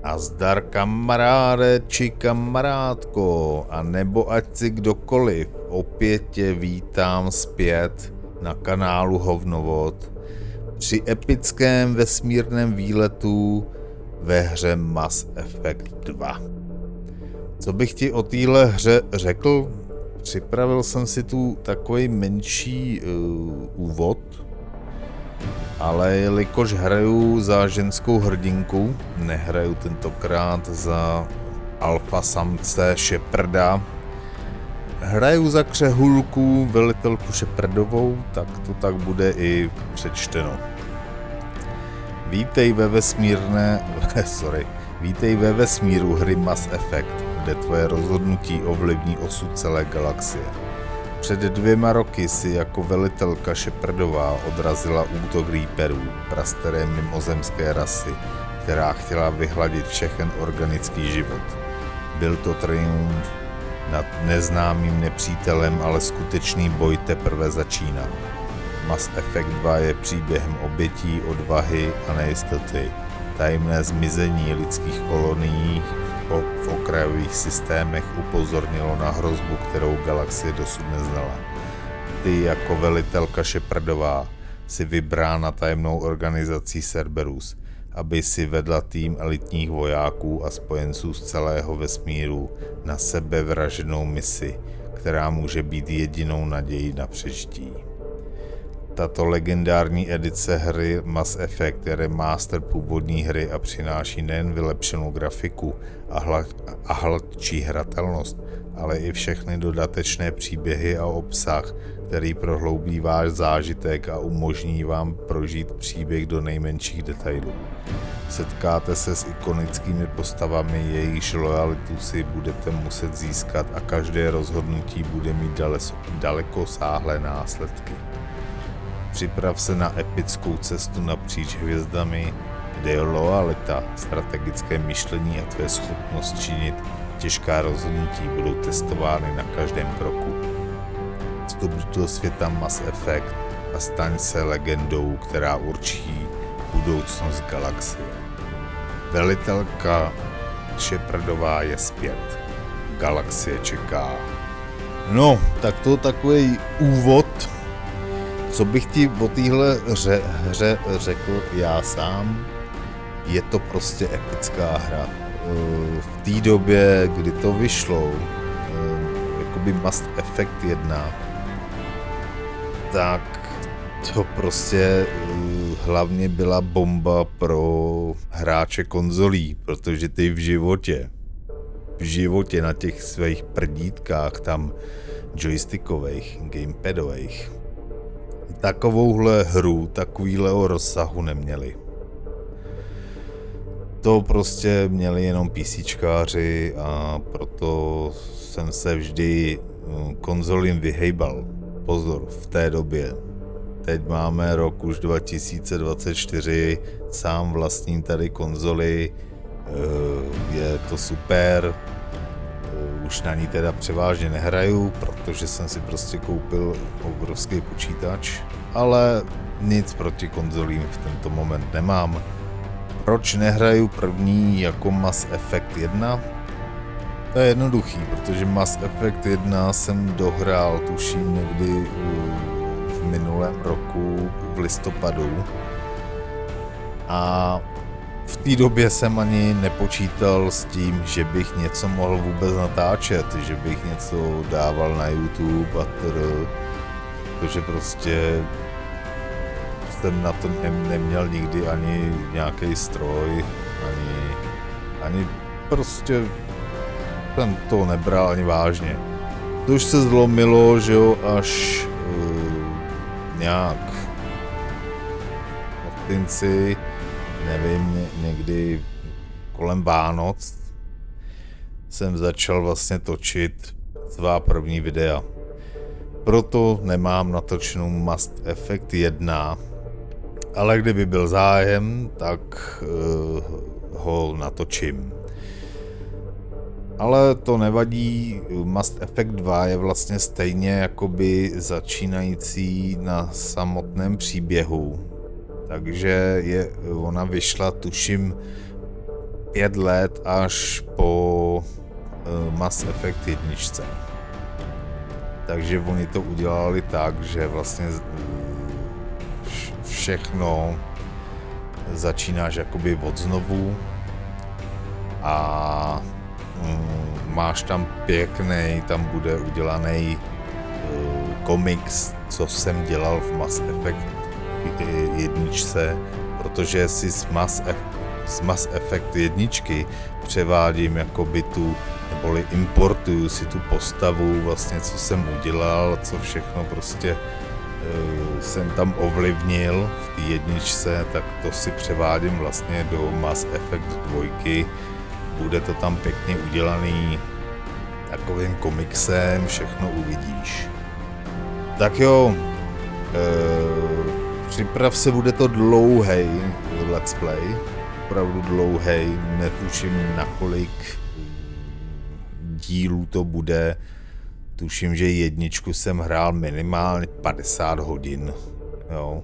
Nazdar kamaráde či kamarádko, a nebo ať si kdokoliv, opět tě vítám zpět na kanálu Úvod při epickém vesmírném výletu ve hře Mass Effect 2. Co bych ti o téhle hře řekl? Připravil jsem si tu takový menší úvod, ale jelikož hraju za ženskou hrdinku, nehraju tentokrát za alfa samce Sheparda, hraju za křehulku velitelku Shepardovou, tak to tak bude i přečteno. Vítej ve vesmíru hry Mass Effect, kde tvoje rozhodnutí ovlivní osud celé galaxie. Před 2 roky si jako velitelka Shepardová odrazila útok Reaperů, prastaré mimozemské rasy, která chtěla vyhladit všechen organický život. Byl to triumf nad neznámým nepřítelem, ale skutečný boj teprve začínal. Mass Effect 2 je příběhem obětí, odvahy a nejistoty, tajemné zmizení lidských kolonií v okrajových systémech upozornilo na hrozbu, kterou galaxie dosud neznala. Ty jako velitelka Shepardová si vybrána tajemnou organizací Cerberus, aby si vedla tým elitních vojáků a spojenců z celého vesmíru na sebevražednou misi, která může být jedinou nadějí na přežití. Tato legendární edice hry Mass Effect je remaster původní hry a přináší nejen vylepšenou grafiku a hladčí hratelnost, ale i všechny dodatečné příběhy a obsah, který prohloubí váš zážitek a umožní vám prožít příběh do nejmenších detailů. Setkáte se s ikonickými postavami, jejichž lojalitu si budete muset získat a každé rozhodnutí bude mít dalekosáhlé následky. Připrav se na epickou cestu napříč hvězdami, kde je lojalita, strategické myšlení a tvoje schopnost činit těžká rozhodnutí budou testovány na každém kroku. Vstup do světa Mass Effect a staň se legendou, která určí budoucnost galaxie. Velitelka Shepardová je zpět. Galaxie čeká. No, tak to takový úvod. Co bych ti o téhle hře řekl já sám, je to prostě epická hra. V té době, kdy to vyšlo, jakoby Mass Effect 1, tak to prostě hlavně byla bomba pro hráče konzolí, protože ty v životě na těch svých prdítkách tam joystickových, gamepadových, takovouhle hru, takovýhleho rozsahu neměli. To prostě měli jenom PCčkáři a proto jsem se vždy konzolím vyhejbal. Pozor, v té době. Teď máme rok už 2024, sám vlastním tady konzoli, je to super. Už na ní teda převážně nehraju, protože jsem si prostě koupil obrovský počítač, ale nic proti konzolím v tento moment nemám. Proč nehraju první jako Mass Effect 1? To je jednoduchý, protože Mass Effect 1 jsem dohrál tuším někdy v minulém roku v listopadu a v té době jsem ani nepočítal s tím, že bych něco mohl vůbec natáčet, že bych něco dával na YouTube a protože prostě jsem na to neměl nikdy ani nějaký stroj, ani prostě jsem to nebral ani vážně. To už se zlomilo, že jo, až nějak v prosinci, nevím, někdy kolem Vánoc jsem začal vlastně točit svá první videa. Proto nemám natočenou Mass Effect 1, ale kdyby byl zájem, tak ho natočím. Ale to nevadí, Mass Effect 2 je vlastně stejně jakoby začínající na samotném příběhu. Takže ona vyšla tuším 5 let až po Mass Effect 1. Takže oni to udělali tak, že vlastně všechno začínáš jakoby od znovu a máš tam pěkný, tam bude udělaný komiks, co jsem dělal v Mass Effect 1, protože si z Mass Effect 1 převádím jakoby neboli importuju si tu postavu, vlastně co jsem udělal, co všechno prostě jsem tam ovlivnil v té 1, tak to si převádím vlastně do Mass Effect 2. Bude to tam pěkně udělaný takovým komiksem, všechno uvidíš. Tak jo, připrav se, bude to dlouhej let's play, opravdu dlouhej, netuším na kolik dílů to bude. Tuším, že 1 jsem hrál minimálně 50 hodin, jo.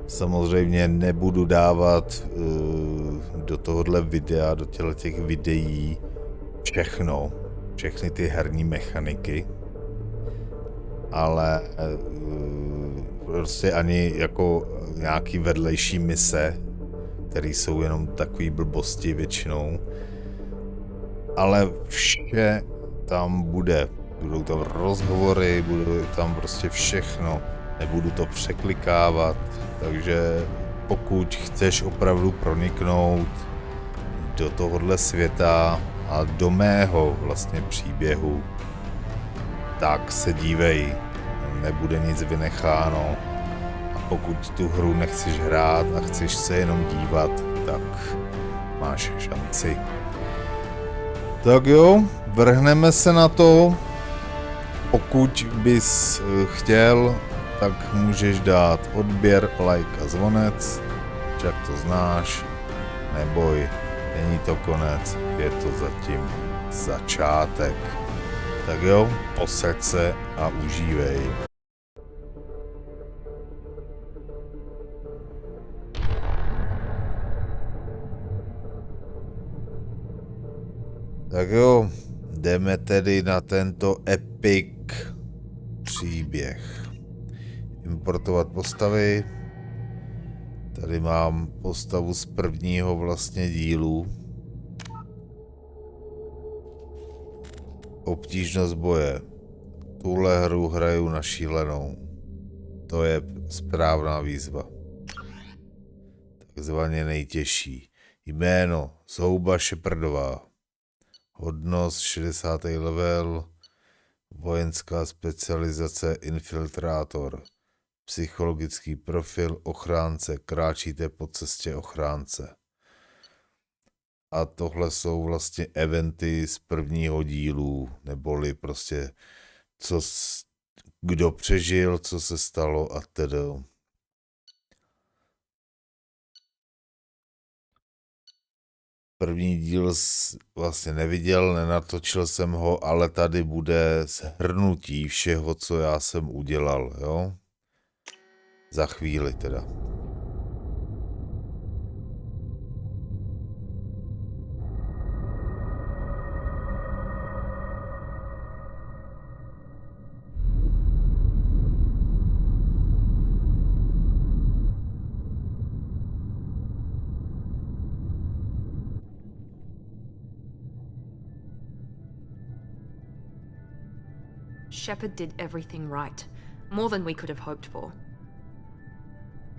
Samozřejmě nebudu dávat do tohohle videa, do těch videí všechny ty herní mechaniky, ale prostě ani jako nějaký vedlejší mise, které jsou jenom takový blbosti většinou, ale vše tam bude. Budou tam rozhovory, bude tam prostě všechno, nebudu to překlikávat, takže pokud chceš opravdu proniknout do tohohle světa a do mého vlastně příběhu, tak se dívej, nebude nic vynecháno, a pokud tu hru nechceš hrát a chceš se jenom dívat, tak máš šanci. Tak jo, vrhneme se na to. Pokud bys chtěl, tak můžeš dát odběr, like a zvonec, jak to znáš, neboj, není to konec, je to zatím začátek. Tak jo, posaď se a užívej. Tak jo, jdeme tedy na tento epic příběh. Importovat postavy. Tady mám postavu z prvního vlastně dílu. Obtížnost boje. Tuhle hru hraju na Šílenou. To je správná výzva. Takzvaně nejtěžší. Jméno Zhouba Shepardová. Hodnost 60. level. Vojenská specializace infiltrátor. Psychologický profil ochránce. Kráčíte po cestě ochránce. A tohle jsou vlastně eventy z prvního dílu, neboli prostě kdo přežil, co se stalo a tedy. První díl vlastně neviděl, nenatočil jsem ho, ale tady bude shrnutí všeho, co já jsem udělal, jo? Za chvíli teda. Shepard did everything right. More than we could have hoped for.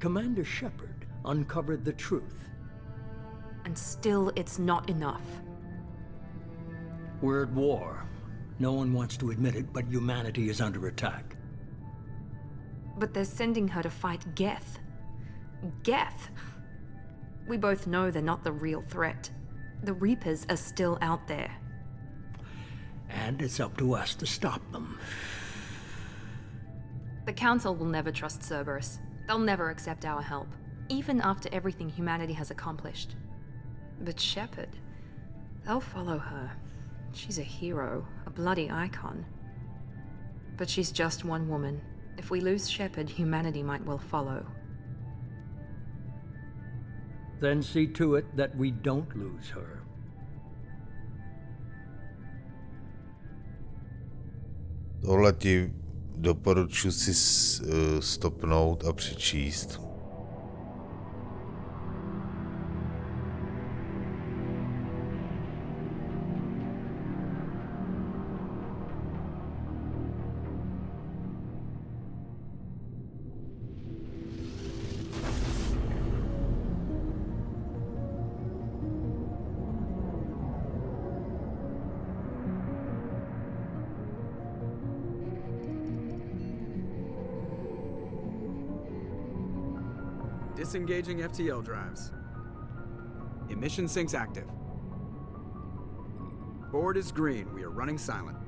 Commander Shepard uncovered the truth. And still, it's not enough. We're at war. No one wants to admit it, but humanity is under attack. But they're sending her to fight Geth. Geth! We both know they're not the real threat. The Reapers are still out there. And it's up to us to stop them. The Council will never trust Cerberus. They'll never accept our help, even after everything humanity has accomplished. But Shepard, they'll follow her. She's a hero, a bloody icon. But she's just one woman. If we lose Shepard, humanity might well follow. Then see to it that we don't lose her. Tohle ti doporučuji si stopnout a přečíst. Disengaging FTL drives. Emission sinks active. Board is green. We are running silent.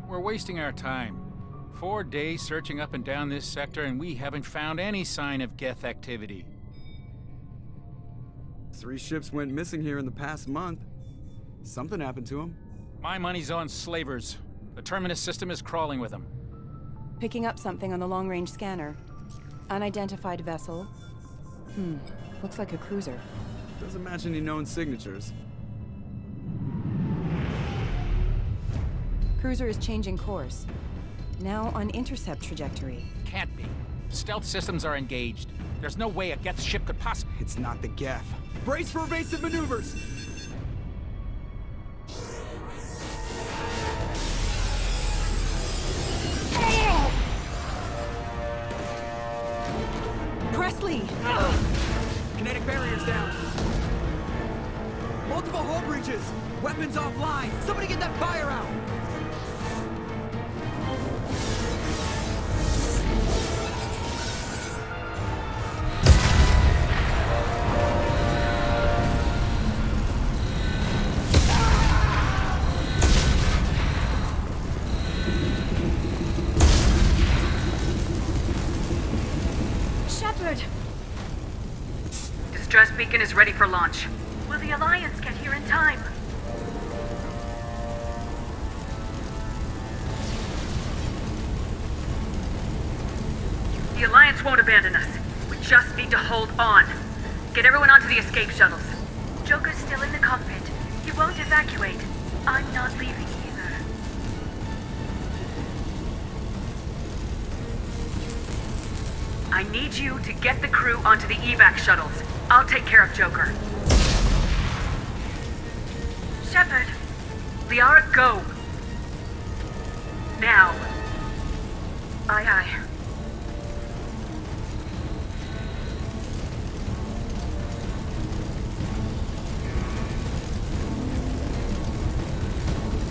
We're wasting our time. 4 days searching up and down this sector, and we haven't found any sign of Geth activity. 3 ships went missing here in the past month. Something happened to them. My money's on slavers. The Terminus system is crawling with them. Picking up something on the long-range scanner. Unidentified vessel. Looks like a cruiser. Doesn't match any known signatures. Cruiser is changing course. Now on intercept trajectory. Can't be. Stealth systems are engaged. There's no way a Geth ship could possibly... It's not the Geth. Brace for evasive maneuvers! Presley! Kinetic barriers down. Multiple hull breaches. Weapons offline. Somebody get that fire out. Distress beacon is ready for launch. Will the Alliance get here in time? The Alliance won't abandon us. We just need to hold on. Get everyone onto the escape shuttles. Joker's still in the cockpit. He won't evacuate. I'm not leaving either. I need you to get the crew onto the evac shuttles. I'll take care of Joker. Shepard. Liara, go. Now. Aye, aye.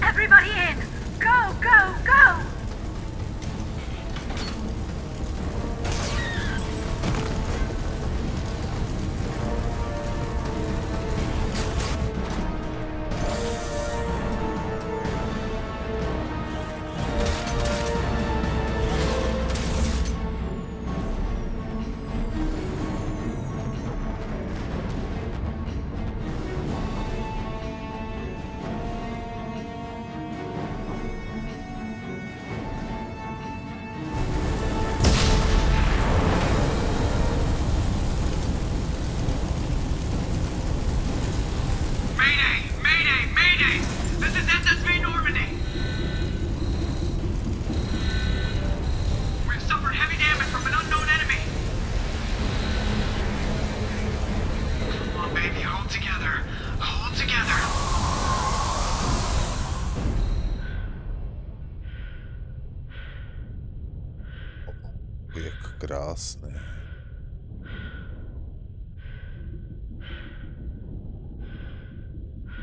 Everybody in! Go, go, go! Krásné.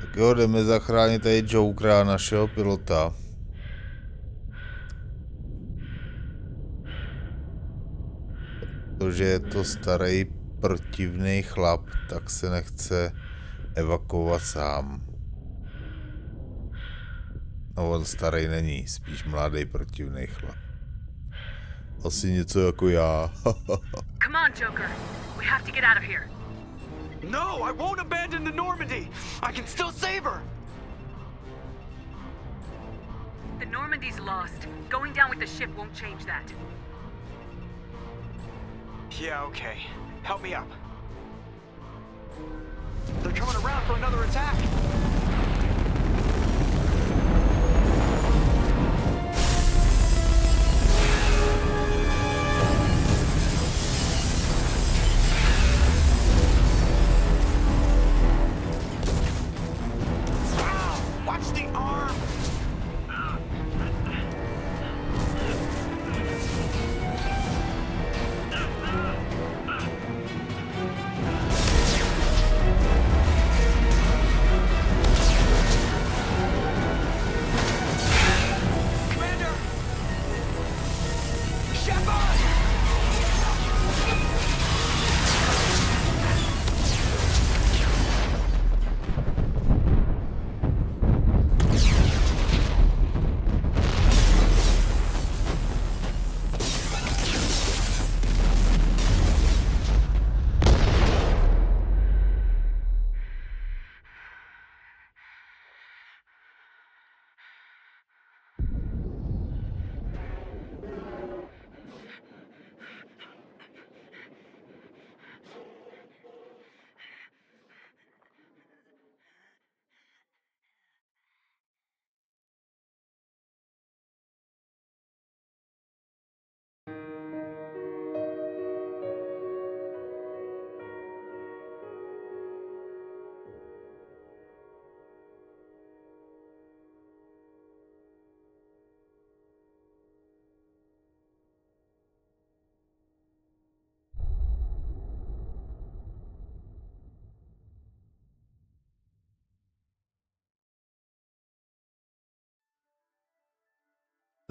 Tak jo, jdeme zachránit tady Jokera, našeho pilota. Protože je to starý protivný chlap, tak se nechce evakuovat sám. No, on starý není, spíš mladý protivný chlap. Asi něco jako já. Come on, Joker. We have to get out of here. No, I won't abandon the Normandy. I can still save her. The Normandy's lost. Going down with the ship won't change that. Yeah, okay. Help me up. They're coming around for another attack.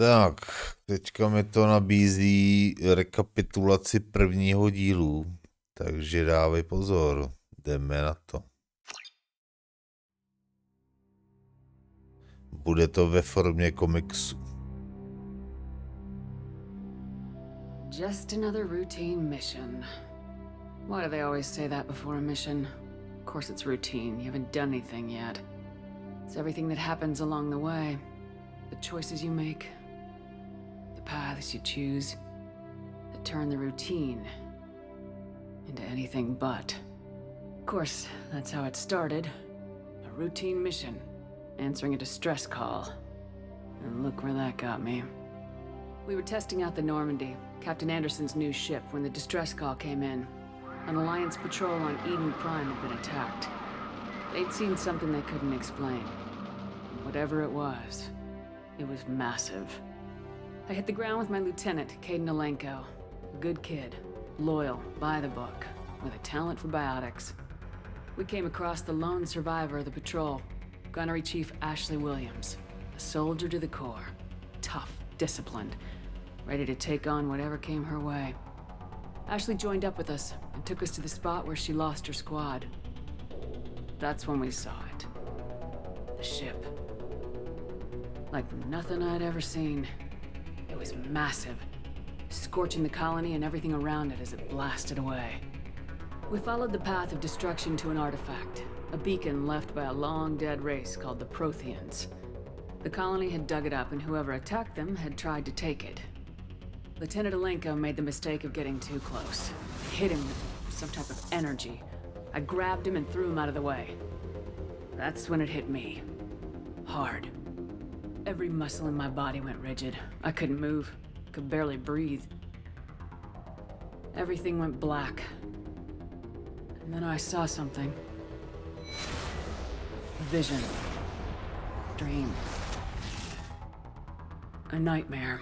Tak, teďka mi to nabízí rekapitulaci prvního dílu, takže dávej pozor, jdeme na to. Bude to ve formě komiksu. Just another routine mission. Why do they always say that before a mission? Of course it's routine, you haven't done anything yet. It's everything that happens along the way. The choices you make, the paths you choose, that turn the routine into anything but. Of course, that's how it started. A routine mission, answering a distress call. And look where that got me. We were testing out the Normandy, Captain Anderson's new ship, when the distress call came in. An Alliance patrol on Eden Prime had been attacked. They'd seen something they couldn't explain. And whatever it was massive. I hit the ground with my lieutenant, Caden Alenko. A good kid, loyal, by the book, with a talent for biotics. We came across the lone survivor of the patrol, Gunnery Chief Ashley Williams. A soldier to the core. Tough, disciplined, ready to take on whatever came her way. Ashley joined up with us and took us to the spot where she lost her squad. That's when we saw it. The ship. Like nothing I'd ever seen. It was massive, scorching the colony and everything around it as it blasted away. We followed the path of destruction to an artifact, a beacon left by a long-dead race called the Protheans. The colony had dug it up, and whoever attacked them had tried to take it. Lieutenant Alenko made the mistake of getting too close. Hit him with some type of energy. I grabbed him and threw him out of the way. That's when it hit me. Hard. Every muscle in my body went rigid. I couldn't move. Could barely breathe. Everything went black. And then I saw something. A vision. Dream. A nightmare.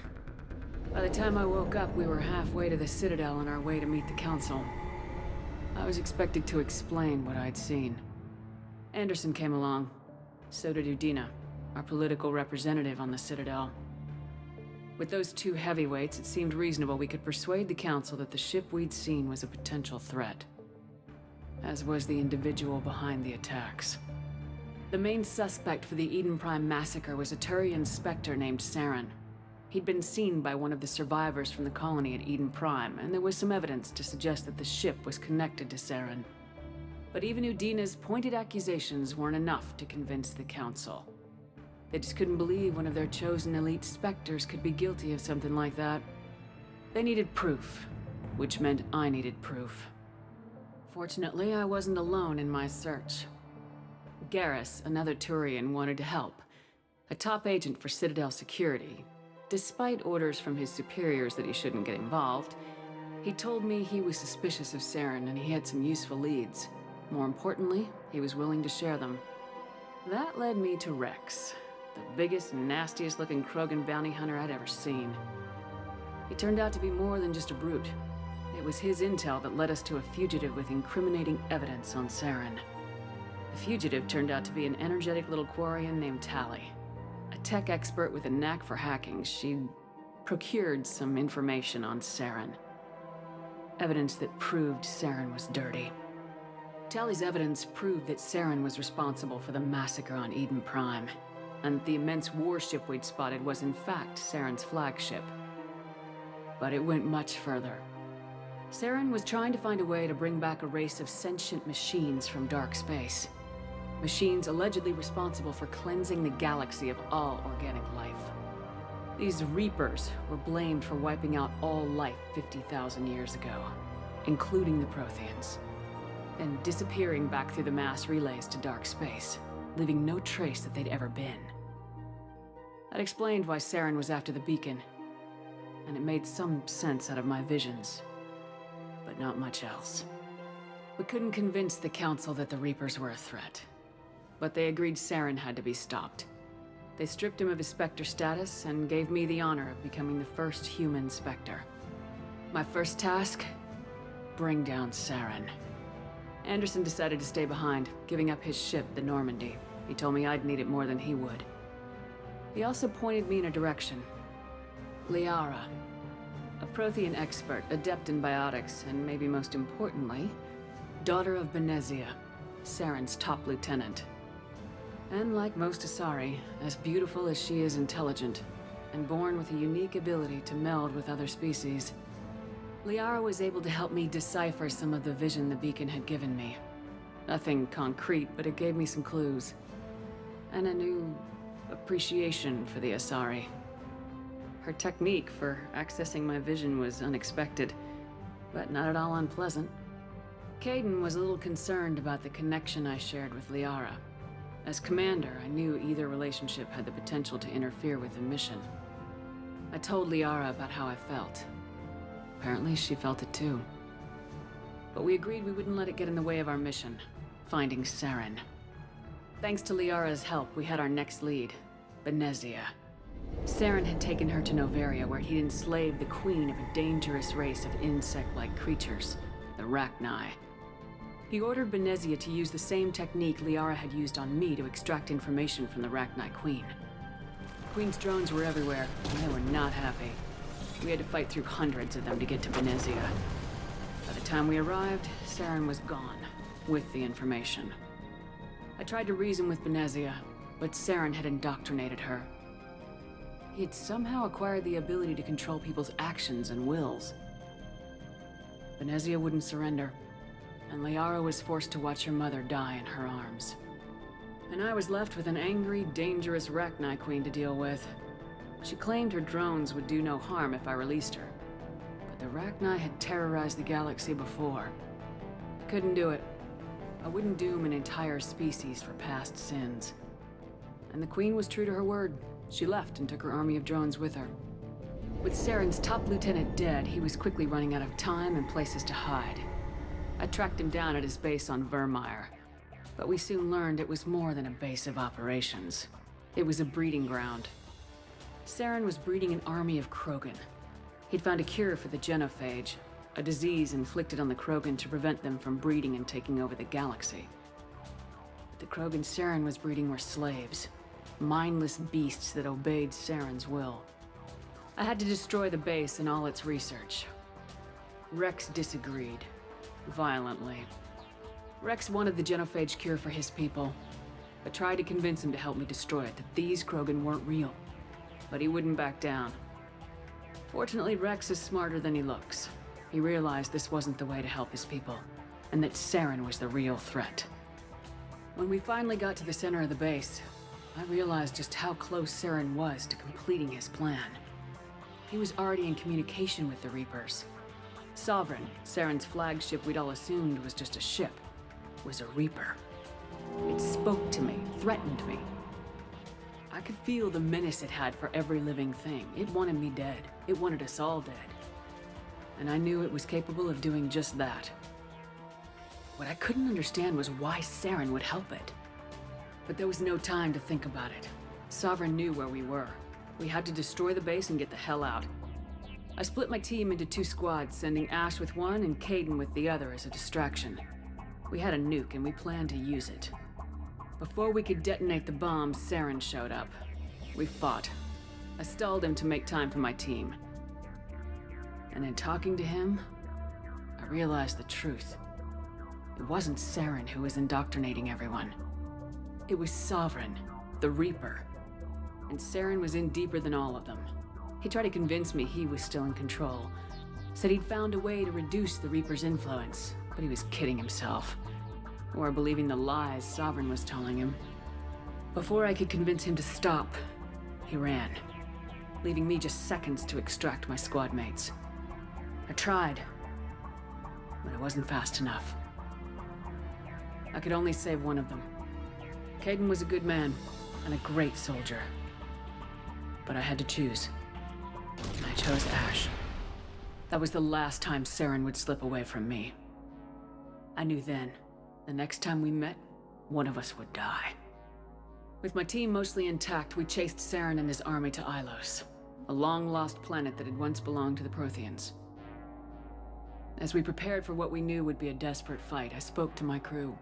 By the time I woke up, we were halfway to the Citadel on our way to meet the Council. I was expected to explain what I'd seen. Anderson came along. So did Udina, our political representative on the Citadel. With those two heavyweights, it seemed reasonable we could persuade the Council that the ship we'd seen was a potential threat. As was the individual behind the attacks. The main suspect for the Eden Prime massacre was a Turian Spectre named Saren. He'd been seen by one of the survivors from the colony at Eden Prime, and there was some evidence to suggest that the ship was connected to Saren. But even Udina's pointed accusations weren't enough to convince the Council. They just couldn't believe one of their chosen elite Spectres could be guilty of something like that. They needed proof, which meant I needed proof. Fortunately, I wasn't alone in my search. Garrus, another Turian, wanted to help. A top agent for Citadel security. Despite orders from his superiors that he shouldn't get involved, he told me he was suspicious of Saren and he had some useful leads. More importantly, he was willing to share them. That led me to Rex, the biggest, nastiest looking Krogan bounty hunter I'd ever seen. He turned out to be more than just a brute. It was his intel that led us to a fugitive with incriminating evidence on Saren. The fugitive turned out to be an energetic little Quarian named Tally. A tech expert with a knack for hacking, she'd procured some information on Saren. Evidence that proved Saren was dirty. Tally's evidence proved that Saren was responsible for the massacre on Eden Prime, and the immense warship we'd spotted was in fact Saren's flagship. But it went much further. Saren was trying to find a way to bring back a race of sentient machines from dark space. Machines allegedly responsible for cleansing the galaxy of all organic life. These Reapers were blamed for wiping out all life 50,000 years ago, including the Protheans, and disappearing back through the mass relays to dark space, leaving no trace that they'd ever been. That explained why Saren was after the beacon, and it made some sense out of my visions, but not much else. We couldn't convince the Council that the Reapers were a threat, but they agreed Saren had to be stopped. They stripped him of his Spectre status and gave me the honor of becoming the first human Spectre. My first task? Bring down Saren. Anderson decided to stay behind, giving up his ship, the Normandy. He told me I'd need it more than he would. He also pointed me in a direction. Liara, a Prothean expert, adept in biotics, and maybe most importantly, daughter of Benezia, Saren's top lieutenant. And like most Asari, as beautiful as she is intelligent, and born with a unique ability to meld with other species, Liara was able to help me decipher some of the vision the beacon had given me. Nothing concrete, but it gave me some clues. And a new appreciation for the Asari. Her technique for accessing my vision was unexpected, but not at all unpleasant. Kaidan was a little concerned about the connection I shared with Liara. As commander, I knew either relationship had the potential to interfere with the mission. I told Liara about how I felt. Apparently, she felt it too. But we agreed we wouldn't let it get in the way of our mission, finding Saren. Thanks to Liara's help, we had our next lead, Benezia. Saren had taken her to Noveria, where he'd enslaved the queen of a dangerous race of insect-like creatures, the Rachni. He ordered Benezia to use the same technique Liara had used on me to extract information from the Rachni queen. The queen's drones were everywhere, and they were not happy. We had to fight through hundreds of them to get to Benezia. By the time we arrived, Saren was gone, with the information. I tried to reason with Benezia, but Saren had indoctrinated her. He had somehow acquired the ability to control people's actions and wills. Benezia wouldn't surrender, and Liara was forced to watch her mother die in her arms. And I was left with an angry, dangerous Rachni queen to deal with. She claimed her drones would do no harm if I released her. But the Rachni had terrorized the galaxy before. I couldn't do it. I wouldn't doom an entire species for past sins. And the queen was true to her word. She left and took her army of drones with her. With Saren's top lieutenant dead, he was quickly running out of time and places to hide. I tracked him down at his base on Vermeer, but we soon learned it was more than a base of operations. It was a breeding ground. Saren was breeding an army of Krogan. He'd found a cure for the genophage, a disease inflicted on the Krogan to prevent them from breeding and taking over the galaxy. But the Krogan Saren was breeding were slaves, mindless beasts that obeyed Saren's will. I had to destroy the base and all its research. Rex disagreed. Violently. Rex wanted the genophage cure for his people. I tried to convince him to help me destroy it, that these Krogan weren't real. But he wouldn't back down. Fortunately, Rex is smarter than he looks. He realized this wasn't the way to help his people, and that Saren was the real threat. When we finally got to the center of the base, I realized just how close Saren was to completing his plan. He was already in communication with the Reapers. Sovereign, Saren's flagship we'd all assumed was just a ship, was a Reaper. It spoke to me, threatened me. I could feel the menace it had for every living thing. It wanted me dead. It wanted us all dead. And I knew it was capable of doing just that. What I couldn't understand was why Saren would help it. But there was no time to think about it. Sovereign knew where we were. We had to destroy the base and get the hell out. I split my team into 2 squads, sending Ash with one and Caden with the other as a distraction. We had a nuke and we planned to use it. Before we could detonate the bomb, Saren showed up. We fought. I stalled him to make time for my team. And in talking to him, I realized the truth. It wasn't Saren who was indoctrinating everyone. It was Sovereign, the Reaper. And Saren was in deeper than all of them. He tried to convince me he was still in control. Said he'd found a way to reduce the Reaper's influence, but he was kidding himself. Or believing the lies Sovereign was telling him. Before I could convince him to stop, he ran, leaving me just seconds to extract my squad mates. I tried, but I wasn't fast enough. I could only save one of them. Caden was a good man and a great soldier. But I had to choose. And I chose Ash. That was the last time Saren would slip away from me. I knew then, the next time we met, one of us would die. With my team mostly intact, we chased Saren and his army to Ilos, a long-lost planet that had once belonged to the Protheans. As we prepared for what we knew would be a desperate fight, I spoke to my crew.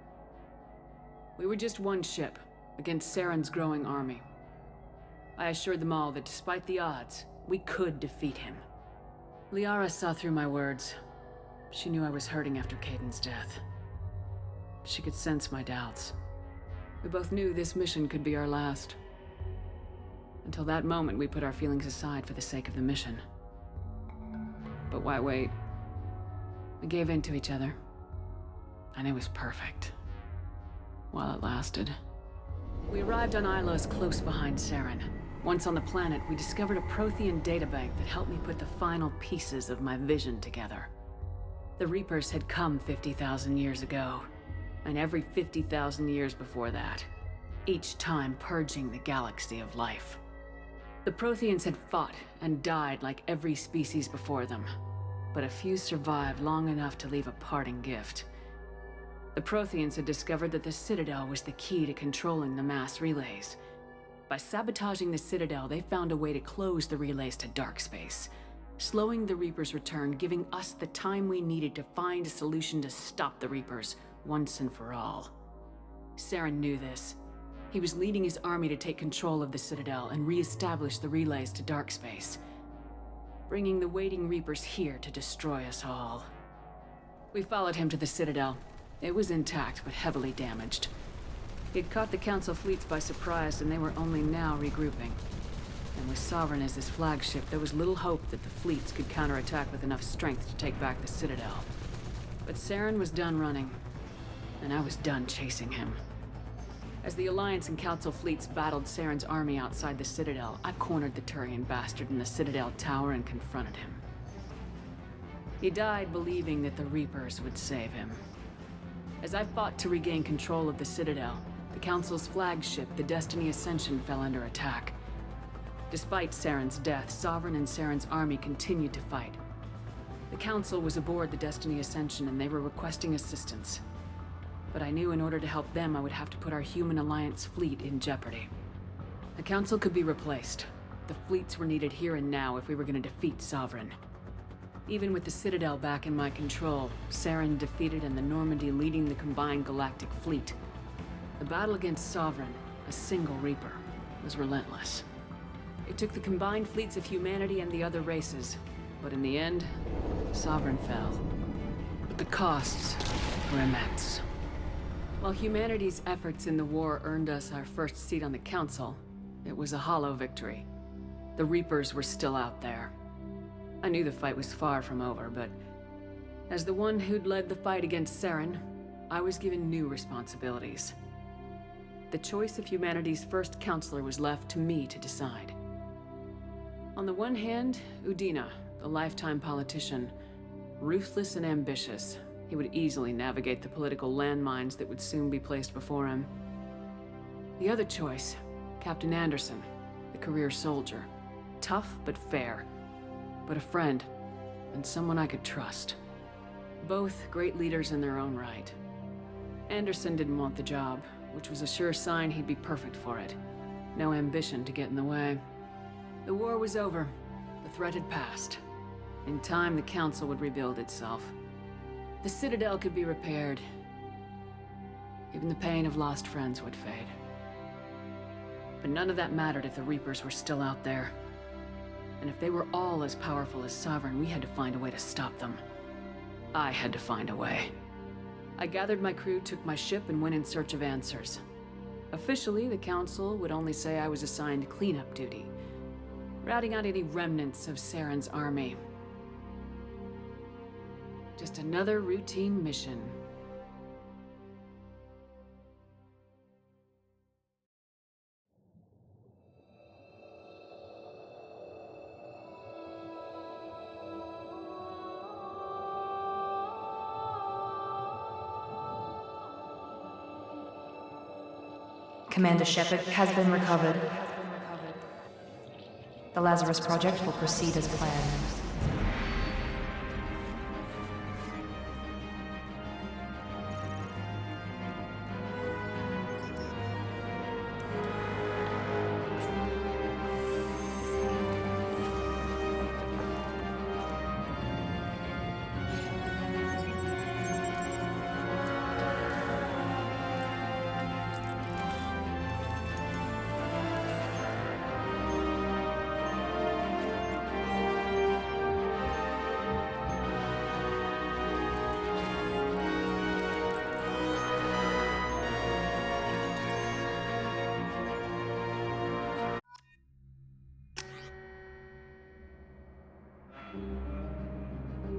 We were just one ship, against Saren's growing army. I assured them all that despite the odds, we could defeat him. Liara saw through my words. She knew I was hurting after Caden's death. She could sense my doubts. We both knew this mission could be our last. Until that moment, we put our feelings aside for the sake of the mission. But why wait? We gave in to each other. And it was perfect. While it lasted. We arrived on Ilos close behind Saren. Once on the planet, we discovered a Prothean databank that helped me put the final pieces of my vision together. The Reapers had come 50,000 years ago, and every 50,000 years before that, each time purging the galaxy of life. The Protheans had fought and died like every species before them, but a few survived long enough to leave a parting gift. The Protheans had discovered that the Citadel was the key to controlling the mass relays. By sabotaging the Citadel, they found a way to close the relays to dark space, slowing the Reapers' return, giving us the time we needed to find a solution to stop the Reapers once and for all. Saren knew this. He was leading his army to take control of the Citadel and re-establish the relays to dark space, bringing the waiting Reapers here to destroy us all. We followed him to the Citadel. It was intact, but heavily damaged. He'd caught the Council fleets by surprise, and they were only now regrouping. And with Sovereign as his flagship, there was little hope that the fleets could counterattack with enough strength to take back the Citadel. But Saren was done running, and I was done chasing him. As the Alliance and Council fleets battled Saren's army outside the Citadel, I cornered the Turian bastard in the Citadel tower and confronted him. He died believing that the Reapers would save him. As I fought to regain control of the Citadel, the Council's flagship, the Destiny Ascension, fell under attack. Despite Saren's death, Sovereign and Saren's army continued to fight. The Council was aboard the Destiny Ascension and they were requesting assistance. But I knew in order to help them, I would have to put our human Alliance fleet in jeopardy. The Council could be replaced. The fleets were needed here and now if we were going to defeat Sovereign. Even with the Citadel back in my control, Saren defeated and the Normandy leading the combined galactic fleet. The battle against Sovereign, a single Reaper, was relentless. It took the combined fleets of humanity and the other races, but in the end, Sovereign fell. But the costs were immense. While humanity's efforts in the war earned us our first seat on the Council, it was a hollow victory. The Reapers were still out there. I knew the fight was far from over, but as the one who'd led the fight against Saren, I was given new responsibilities. The choice of humanity's first counselor was left to me to decide. On the one hand, Udina, the lifetime politician, Ruthless and ambitious, he would easily navigate the political landmines that would soon be placed before him. The other choice, Captain Anderson, the career soldier. Tough but fair. But a friend, and someone I could trust. Both great leaders in their own right. Anderson didn't want the job, which was a sure sign he'd be perfect for it. No ambition to get in the way. The war was over. The threat had passed. In time, the Council would rebuild itself. The Citadel could be repaired. Even the pain of lost friends would fade. But none of that mattered if the Reapers were still out there. And if they were all as powerful as Sovereign, we had to find a way to stop them. I had to find a way. I gathered my crew, took my ship, and went in search of answers. Officially, the Council would only say I was assigned cleanup duty, routing out any remnants of Saren's army. Just another routine mission. Commander Shepard has been recovered. The Lazarus Project will proceed as planned.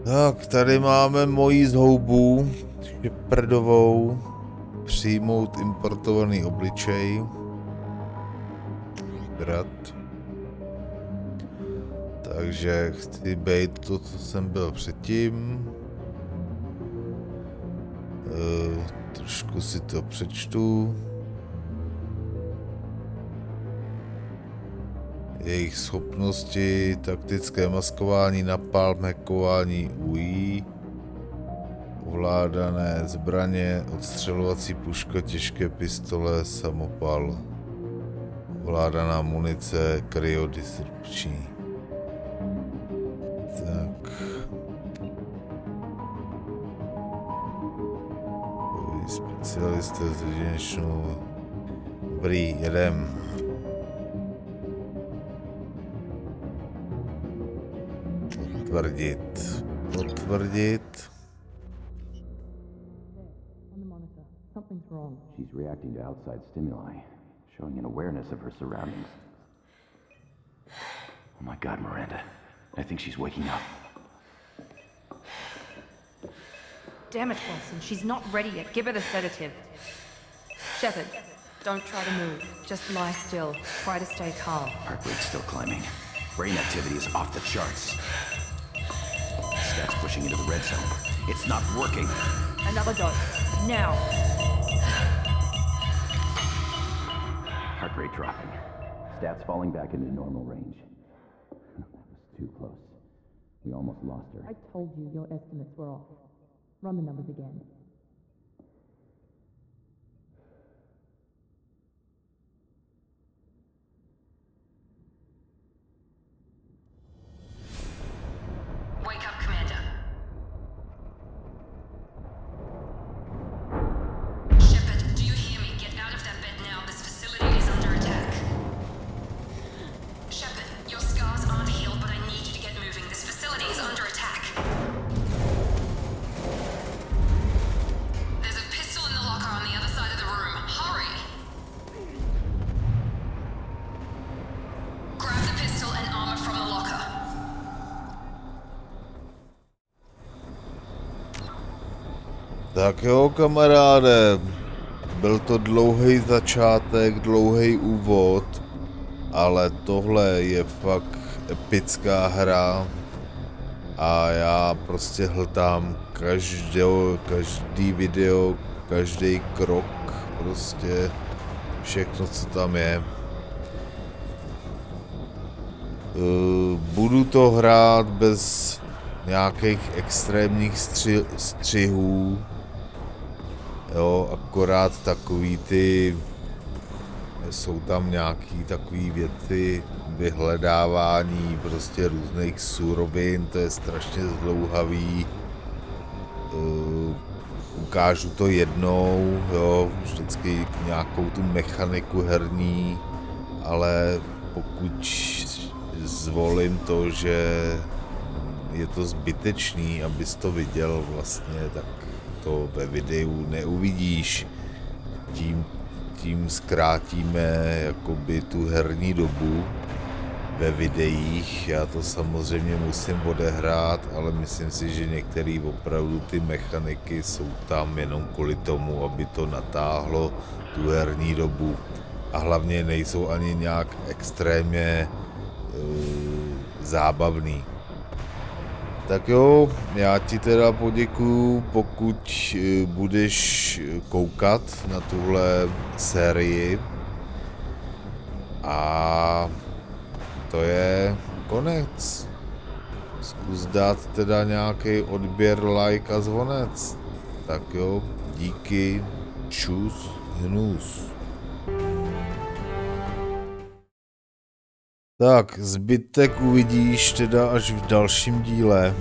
Tak, tady máme moji zhoubu, Shepardovou, přijmout importovaný obličej, vybrat. Takže chci být to, co jsem byl předtím. Trošku si to přečtu. Jejich schopnosti, taktické maskování, napalm, hackování UI, ovládané zbraně, odstřelovací puška, těžké pistole, samopal, ovládaná munice, kryodisrupční. Tak. Specialisté z jedinečnou. Dobrý, jedem. Potvrdit. Potvrdit. She's reacting to outside stimuli, showing an awareness of her surroundings. Oh my God, Miranda. I think she's waking up. Damn it, Wilson. She's not ready yet. Give her the sedative. Shepard, don't try to move. Just lie still. Try to stay calm. Heart rate's still climbing. Brain activity is off the charts. Stats pushing into the red zone. It's not working. Another dose. Now. Heart rate dropping. Stats falling back into normal range. That was too close. We almost lost her. I told you your estimates were off. Run the numbers again. Wake up, Commander. Shepard, do you hear me? Get out of that bed now. This facility is under attack. Shepard, your scars aren't healed, but I need you to get moving. This facility is under attack. There's a pistol in the locker on the other side of the room. Hurry! Grab the pistol and armor from the locker. Tak jo, kamaráde, byl to dlouhý začátek, dlouhý úvod, ale tohle je fakt epická hra. a já prostě hltám každý video, každý krok, prostě všechno, co tam je. Budu to hrát bez nějakých extrémních střihů, jo, akorát takový ty, jsou tam nějaký takový věci, vyhledávání prostě různých surovin, to je strašně zdlouhavý. Ukážu to jednou, jo, vždycky nějakou tu mechaniku herní, ale pokud zvolím to, že je to zbytečný, abys to viděl vlastně, tak to ve videu neuvidíš. Tím zkrátíme jakoby tu herní dobu ve videích. Já to samozřejmě musím odehrát, ale myslím si, že některé opravdu ty mechaniky jsou tam jenom kvůli tomu, aby to natáhlo tu herní dobu. A hlavně nejsou ani nějak extrémně zábavný. Tak jo, já ti teda poděkuju, pokud budeš koukat na tuhle sérii. A to je konec. Zkus dát teda nějaký odběr, like a zvonec. Tak jo, díky, čus, hnus. Tak, zbytek uvidíš teda až v dalším díle.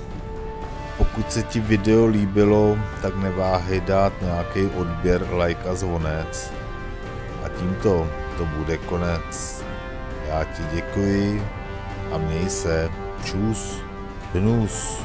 Pokud se ti video líbilo, tak neváhej dát nějaký odběr, like a zvonec. A tímto to bude konec. Já ti děkuji a měj se. Čus, hnus.